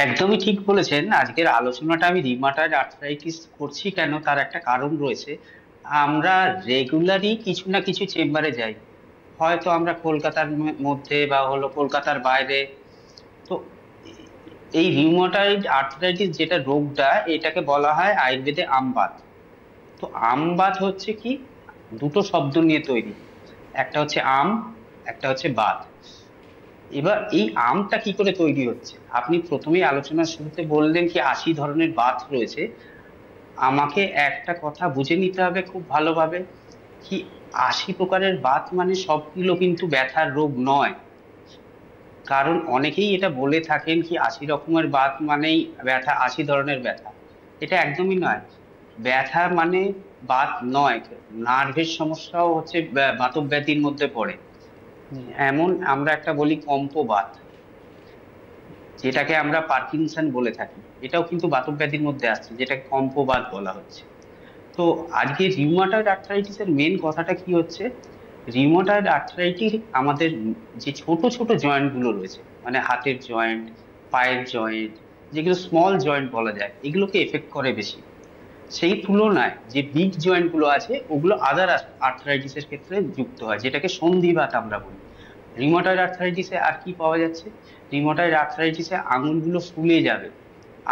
একদমই ঠিক বলেছেন। আজকের আলোচনাটা আমি রিমাটয়েড আর্থ্রাইটিস করছি কেন, তার একটা কারণ রয়েছে। আমরা রেগুলারই কিছু না কিছু চেম্বারে যাই, হয়তো আমরা কলকাতার মধ্যে বা হলো কলকাতার বাইরে। তো এই রিউমাটয়েড আর্থ্রাইটিস যেটা রোগটা, এটাকে বলা হয় আয়ুর্বেদে আমবাত। তো আমবাত হচ্ছে কি, দুটো শব্দ নিয়ে তৈরি। একটা হচ্ছে আম, একটা হচ্ছে বাত। এবার এই আমটা কি করে তৈরি হচ্ছে, আপনি প্রথমেই আলোচনার শুরুতে বললেন কি 80 ধরনের বাত রয়েছে। আমাকে একটা কথা বুঝে নিতে হবে খুব ভালোভাবে, কি 80 প্রকারের বাত মানে সবগুলো কিন্তু ব্যথার রোগ নয়। কারণ অনেকেই এটা বলে থাকেন কি 80 রকমের বাত মানেই ব্যথা, 80 ধরনের ব্যথা। এটা একদমই নয়। ব্যথা মানে বাত নয়, নার্ভের সমস্যাও হচ্ছে বাতব্যাধির মধ্যে পড়ে। এমন আমরা একটা বলি কম্পবাত, যেটাকে আমরা পার্কিনসন বলে থাকি, এটাও কিন্তু বাতব্যাধির মধ্যে আসছে, যেটাকে কম্পবাত বলা হচ্ছে। তো আজকে রিউমাটয়েড আর্থ্রাইটিসের মেন কথাটা কি হচ্ছে, রিউমাটয়েড আর্থ্রাইটিস আমাদের যে ছোট ছোট জয়েন্ট গুলো রয়েছে, মানে হাতের জয়েন্ট, পায়ের জয়েন্ট, যেগুলো স্মল জয়েন্ট বলা যায়, এগুলোকে এফেক্ট করে বেশি। সেই তুলনায় যে বিগ জয়েন্ট গুলো আছে ওগুলো আদার আর্থ্রাইটিসের ক্ষেত্রে যুক্ত হয়, যেটাকে সন্ধিবাত আমরা বলি। রিউমাটয়েড আর্থ্রাইটিসে আর কি পাওয়া যাচ্ছে, রিউমাটয়েড আর্থ্রাইটিসে আঙুলগুলো ফুলে যাবে,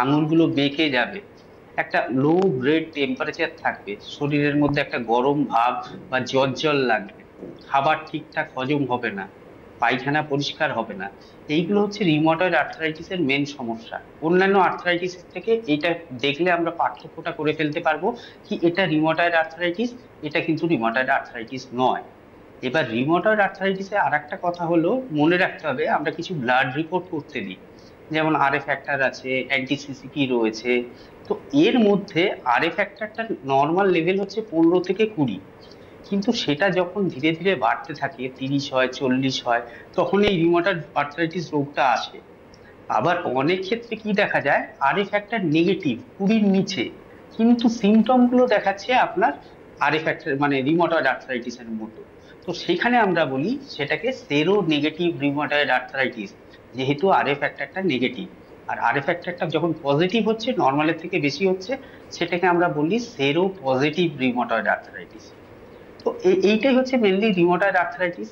আঙুলগুলো বেঁকে যাবে, একটা লো গ্রেড টেম্পারেচার থাকবে, শরীরের মধ্যে একটা গরম ভাব বা জ্বর জ্বর লাগবে, খাবার ঠিকঠাক হজম হবে না, পায়খানা পরিষ্কার হবে না। এইগুলো হচ্ছে রিউমাটয়েড আর্থ্রাইটিসের মেন সমস্যা। অন্যান্য আর্থ্রাইটিসের থেকে এইটা দেখলে আমরা পার্থক্যটা করে ফেলতে পারবো, কি এটা রিউমাটয়েড আর্থ্রাইটিস, এটা কিন্তু রিউমাটয়েড আর্থ্রাইটিস নয়। এবার রিউমাটয়েড আর্থ্রাইটিসে আর একটা কথা হলো, মনে রাখতে হবে আমরা কিছু ব্লাড রিপোর্ট করতে দিই, যেমন আরএ ফ্যাক্টর আছে, অ্যান্টিসিসিপি রয়েছে। তো এর মধ্যে আরএ ফ্যাক্টরটা নর্মাল লেভেল হচ্ছে 15 থেকে 20, কিন্তু সেটা যখন ধীরে ধীরে বাড়তে থাকে, 30 হয়, 40 হয়, তখন এই রিউমাটয়েড আর্থ্রাইটিস রোগটা আসে। আবার অনেক ক্ষেত্রে কি দেখা যায়, আরএ ফ্যাক্টর নেগেটিভ 20-র নিচে, কিন্তু সিমটম গুলো দেখাচ্ছে আপনার আরএ ফ্যাক্টর মানে রিউমাটয়েড আর্থ্রাইটিস এর মতো। তো সেখানে আমরা বলি সেটাকে সেরো নেগেটিভ রিউমাটয়েড আর্থ্রাইটিস, যেহেতু আরএ ফ্যাক্টরটা নেগেটিভ। আর আরএ ফ্যাক্টরটা যখন পজিটিভ হচ্ছে, নর্মালের থেকে বেশি হচ্ছে, সেটাকে আমরা বলি সেরো পজিটিভ রিউমাটয়েড আর্থ্রাইটিস। তো এইটাই হচ্ছে মেনলি রিউমাটয়েড আর্থ্রাইটিস।